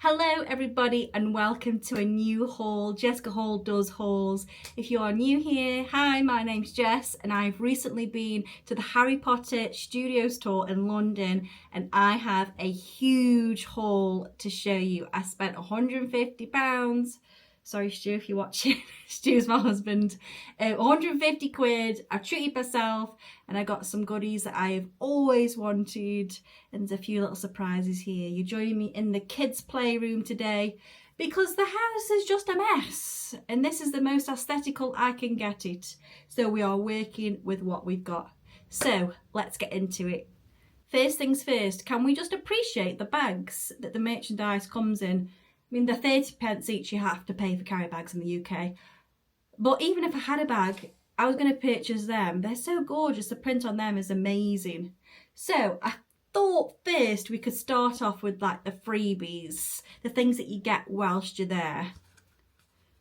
Hello everybody and welcome to a new haul. Jessica Hall does hauls. If you are new here, hi, my name's Jess and I've recently been to the Harry Potter Studios tour in London and I have a huge haul to show you. I spent £150. Sorry Stu if you're watching, Stu's my husband. 150 quid, I treated myself and I got some goodies that I have always wanted and there's a few little surprises here. You're joining me in the kids playroom today because the house is just a mess and this is the most aesthetical I can get it. So we are working with what we've got. So let's get into it. First things first, can we just appreciate the bags that the merchandise comes in? I mean, they're 30p each you have to pay for carry bags in the UK. But even if I had a bag, I was going to purchase them. They're so gorgeous. The print on them is amazing. So I thought first we could start off with like the freebies, the things that you get whilst you're there.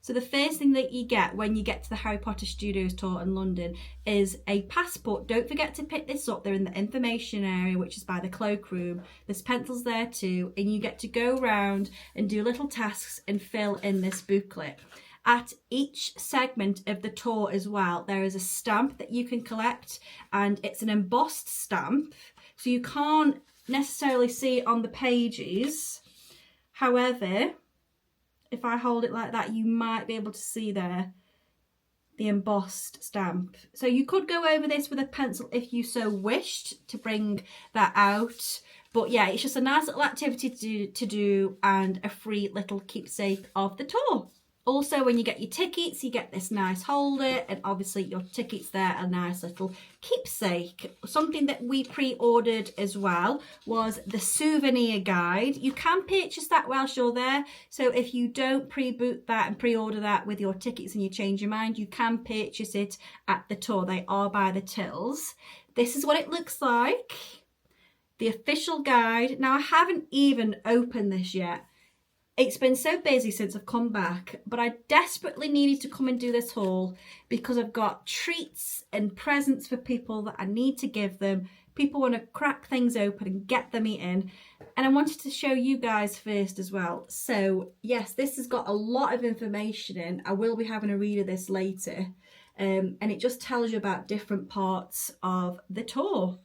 So the first thing that you get when you get to the Harry Potter Studios tour in London is a passport. Don't forget to pick this up. They're in the information area, which is by the cloakroom. There's pencils there too, and you get to go around and do little tasks and fill in this booklet. At each segment of the tour as well, there is a stamp that you can collect, and it's an embossed stamp, so you can't necessarily see it on the pages. However, if I hold it like that, you might be able to see there the embossed stamp. So you could go over this with a pencil if you so wished to bring that out. But yeah, it's just a nice little activity to do and a free little keepsake of the tour. Also, when you get your tickets, you get this nice holder, and obviously your tickets there, a nice little keepsake. Something that we pre-ordered as well was the souvenir guide. You can purchase that whilst you're there. So if you don't pre-book that and pre-order that with your tickets and you change your mind, you can purchase it at the tour. They are by the tills. This is what it looks like. The official guide. Now, I haven't even opened this yet. It's been so busy since I've come back, but I desperately needed to come and do this haul because I've got treats and presents for people that I need to give them. People want to crack things open and get them eaten. And I wanted to show you guys first as well. So yes, this has got a lot of information in. I will be having a read of this later. And it just tells you about different parts of the tour.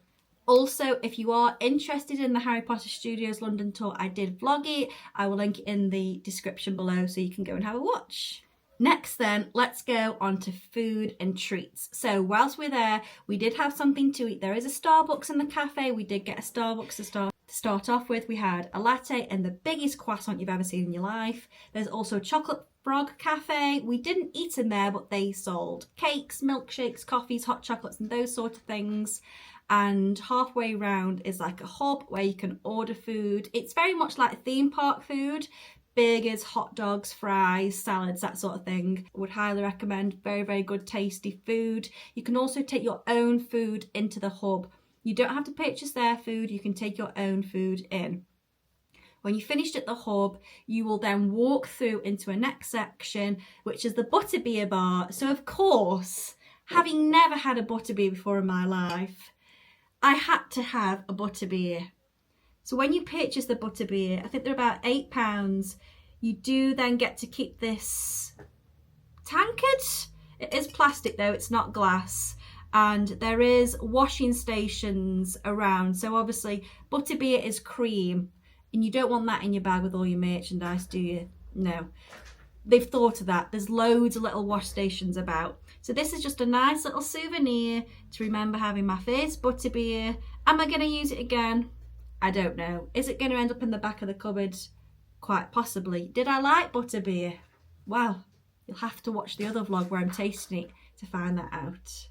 Also, if you are interested in the Harry Potter Studios London tour, I did vlog it. I will link it in the description below so you can go and have a watch. Next then, let's go on to food and treats. So whilst we're there, we did have something to eat. There is a Starbucks in the cafe. We did get a Starbucks to start off with. We had a latte and the biggest croissant you've ever seen in your life. There's also a chocolate frog cafe. We didn't eat in there, but they sold cakes, milkshakes, coffees, hot chocolates and those sort of things. And halfway round is like a hub where you can order food. It's very much like theme park food, burgers, hot dogs, fries, salads, that sort of thing. I would highly recommend. Very, very good, tasty food. You can also take your own food into the hub. You don't have to purchase their food, you can take your own food in. When you finished at the hub, you will then walk through into a next section, which is the butterbeer bar. So of course, having never had a butterbeer before in my life, I had to have a butterbeer. So when you purchase the butterbeer, I think they're about £8. You do then get to keep this tankard. It is plastic though, it's not glass. And there is washing stations around. So obviously butterbeer is cream and you don't want that in your bag with all your merchandise, do you? No. They've thought of that. There's loads of little wash stations about. So this is just a nice little souvenir to remember having my first butterbeer. Am I going to use it again? I don't know. Is it going to end up in the back of the cupboard? Quite possibly. Did I like butterbeer? Well, you'll have to watch the other vlog where I'm tasting it to find that out.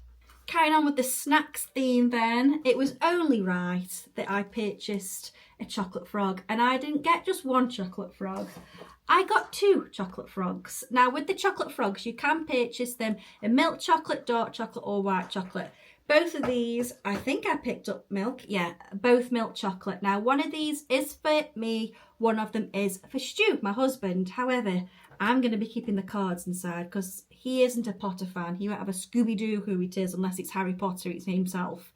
Carrying on with the snacks theme then, it was only right that I purchased a chocolate frog, and I didn't get just one chocolate frog. I got 2 chocolate frogs. Now with the chocolate frogs, you can purchase them in milk chocolate, dark chocolate or white chocolate. Both of these, I think I picked up milk. Yeah, both milk chocolate. Now one of these is for me, one of them is for Stu, my husband. However, I'm going to be keeping the cards inside because he isn't a Potter fan. He won't have a Scooby-Doo who it is unless it's Harry Potter, it's himself.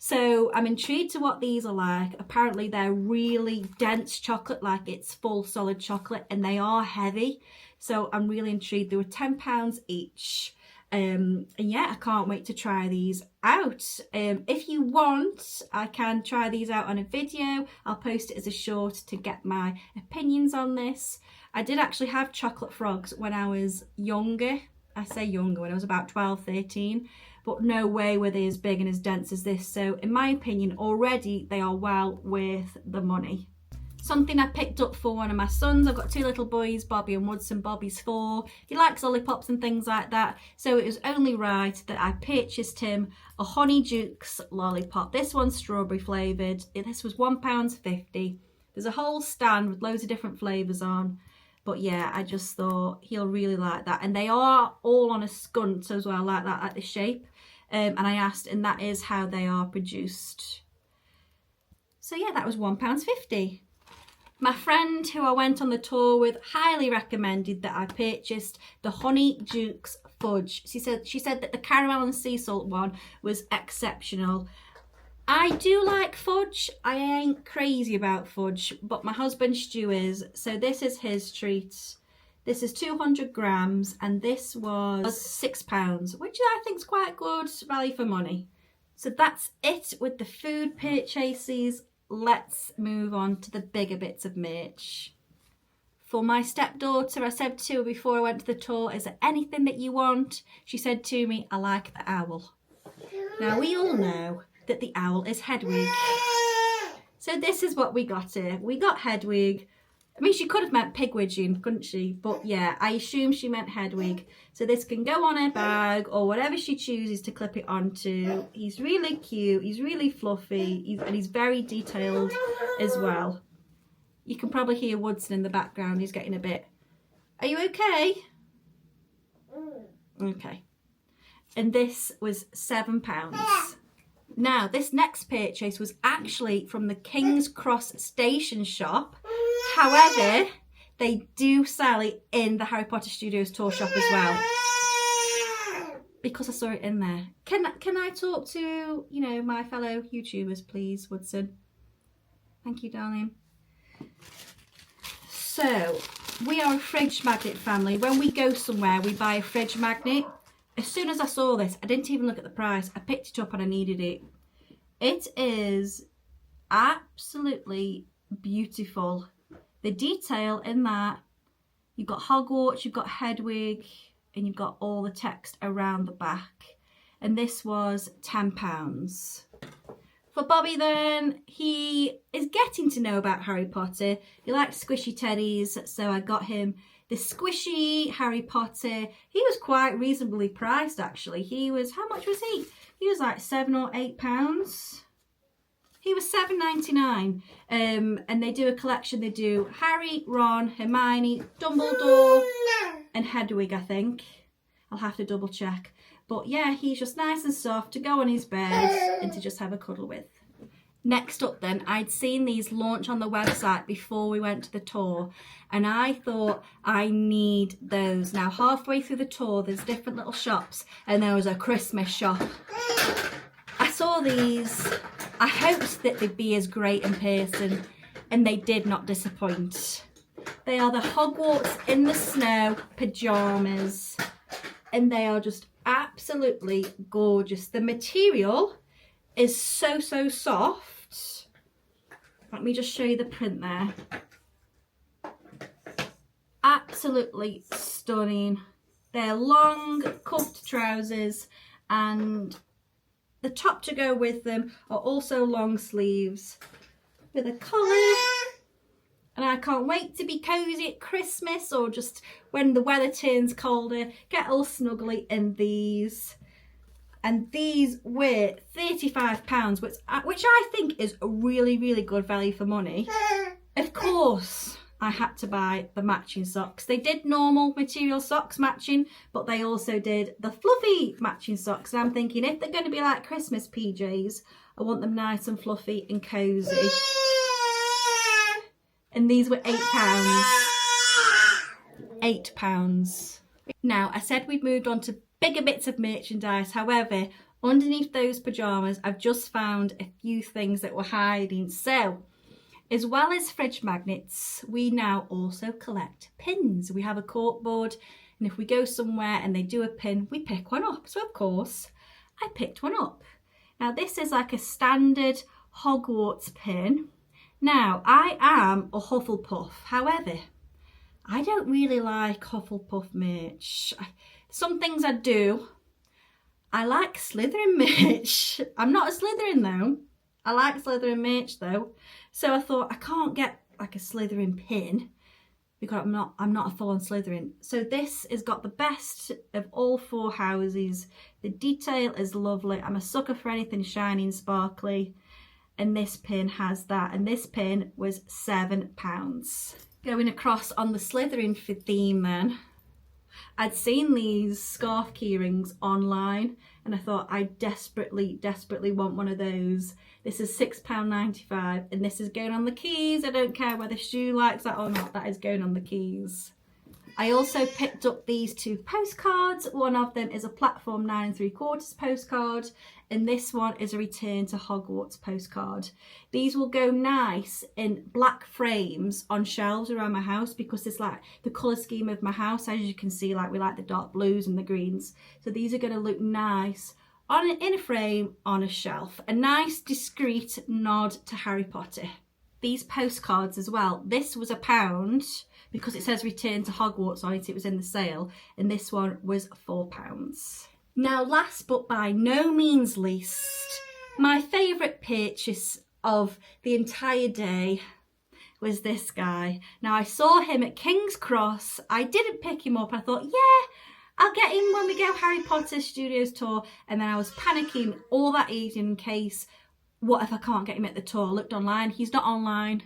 So I'm intrigued to what these are like. Apparently they're really dense chocolate, like it's full solid chocolate, and they are heavy. So I'm really intrigued. They were £10 each. And yeah, I can't wait to try these out. If you want, I can try these out on a video. I'll post it as a short to get my opinions on this. I did actually have chocolate frogs when I was younger. I say younger, when I was about 12, 13. But no way were they as big and as dense as this. So in my opinion, already they are well worth the money. Something I picked up for one of my sons. I've got two little boys, Bobby and Woodson. Bobby's 4. He likes lollipops and things like that. So it was only right that I purchased him a Honey Dukes lollipop. This one's strawberry flavoured. This was £1.50. There's a whole stand with loads of different flavours on. But yeah, I just thought he'll really like that. And they are all on a scunt as well, like that, like the shape. And I asked, and that is how they are produced. So yeah, that was £1.50. My friend who I went on the tour with highly recommended that I purchased the Honey Dukes fudge. She said that the caramel and sea salt one was exceptional. I do like fudge. I ain't crazy about fudge, but my husband Stu is. So this is his treat. This is 200 grams and this was £6, which I think is quite good value for money. So that's it with the food purchases. Let's move on to the bigger bits of merch. For my stepdaughter, I said to her before I went to the tour, is there anything that you want? She said to me, I like the owl. Now we all know that the owl is Hedwig. So this is what we got her. We got Hedwig. I mean, she could have meant Pigwidgeon, couldn't she? But yeah, I assume she meant Hedwig. So this can go on her bag or whatever she chooses to clip it onto. He's really cute. He's really fluffy. And he's very detailed as well. You can probably hear Woodson in the background. He's getting a bit... Are you okay? Okay. And this was £7. Now, this next purchase was actually from the King's Cross station shop. However, they do sell it in the Harry Potter Studios tour shop as well. Because I saw it in there. Can I talk to, you know, my fellow YouTubers, please, Woodson? Thank you, darling. So, we are a fridge magnet family. When we go somewhere, we buy a fridge magnet. As soon as I saw this, I didn't even look at the price. I picked it up and I needed it. It is absolutely beautiful. The detail in that, you've got Hogwarts, you've got Hedwig, and you've got all the text around the back. And this was £10. For Bobby then, he is getting to know about Harry Potter. He likes squishy teddies, so I got him the squishy Harry Potter. He was quite reasonably priced actually. He was, how much was he? He was like £7 or £8. He was $7.99. And they do a collection. They do Harry, Ron, Hermione, Dumbledore, and Hedwig, I think. I'll have to double check. But yeah, he's just nice and soft to go on his bed and to just have a cuddle with. Next up then, I'd seen these launch on the website before we went to the tour, and I thought I need those. Now halfway through the tour, there's different little shops, and there was a Christmas shop. I saw these. I hoped that they'd be as great in person, and they did not disappoint. They are the Hogwarts in the Snow pyjamas, and they are just absolutely gorgeous. The material is so soft. Let me just show you the print there. Absolutely stunning. They're long cuffed trousers, and the top to go with them are also long sleeves with a collar. And I can't wait to be cozy at Christmas or just when the weather turns colder, get all snuggly in these. And these were £35, which I think is a really, really good value for money. Of course, I had to buy the matching socks. They did normal material socks matching, but they also did the fluffy matching socks. And I'm thinking, if they're going to be like Christmas PJs, I want them nice and fluffy and cozy. And these were £8. £8. Now, I said we'd moved on to bigger bits of merchandise. However, Underneath those pyjamas, I've just found a few things that were hiding. So, as well as fridge magnets, we now also collect pins. We have a cork board, and if we go somewhere and they do a pin, we pick one up. So of course, I picked one up. Now this is like a standard Hogwarts pin. Now, I am a Hufflepuff. However, I don't really like Hufflepuff merch. Some things I do. I like Slytherin merch. I'm not a Slytherin though. I like Slytherin merch though. So I thought I can't get like a Slytherin pin because I'm not a full-on Slytherin. So this has got the best of all four houses. The detail is lovely. I'm a sucker for anything shiny and sparkly. And this pin has that. And this pin was £7. Going across on the Slytherin theme then. I'd seen these scarf keyrings online and I thought I desperately want one of those. This is £6.95 and this is going on the keys. I don't care whether Stu likes that or not, that is going on the keys. I also picked up these two postcards. One of them is a platform 9 3/4 postcard and this one is a return to Hogwarts postcard. These will go nice in black frames on shelves around my house because it's like the colour scheme of my house. As you can see, like we like the dark blues and the greens. So these are going to look nice in a frame on a shelf. A nice discreet nod to Harry Potter. These postcards as well. This was £1 because it says return to Hogwarts on it. It was in the sale and this one was £4. Now last but by no means least, my favourite purchase of the entire day was this guy. Now I saw him at King's Cross. I didn't pick him up. I thought, yeah, I'll get him when we go Harry Potter Studios tour. And then I was panicking all that evening in case, what if I can't get him at the tour? I looked online, he's not online.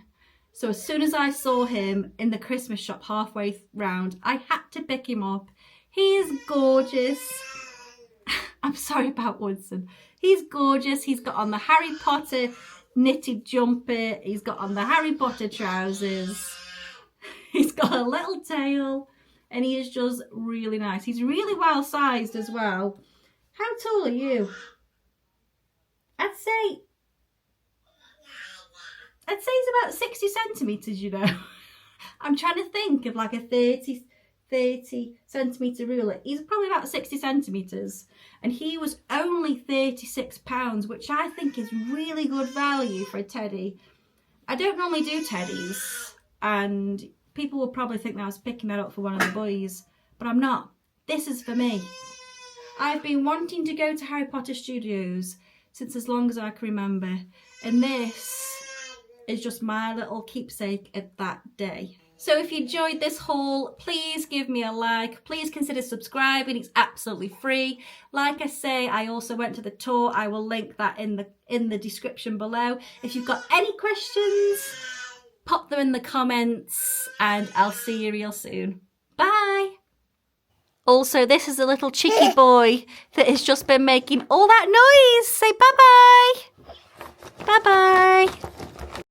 So as soon as I saw him in the Christmas shop halfway round, I had to pick him up. He is gorgeous. I'm sorry about Woodson. He's gorgeous. He's got on the Harry Potter knitted jumper. He's got on the Harry Potter trousers. He's got a little tail. And he is just really nice. He's really well sized as well. How tall are you? I'd say he's about 60 centimetres, you know. I'm trying to think of like a 30 centimetre ruler. He's probably about 60 centimetres. And he was only £36, which I think is really good value for a teddy. I don't normally do teddies. And people will probably think that I was picking that up for one of the boys. But I'm not. This is for me. I've been wanting to go to Harry Potter Studios since as long as I can remember. And this is just my little keepsake of that day. So if you enjoyed this haul, please give me a like. Please consider subscribing. It's absolutely free. Like I say, I also went to the tour. I will link that in the description below. If you've got any questions, pop them in the comments and I'll see you real soon. Bye. Also, this is a little cheeky boy that has just been making all that noise. Say bye-bye. Bye-bye.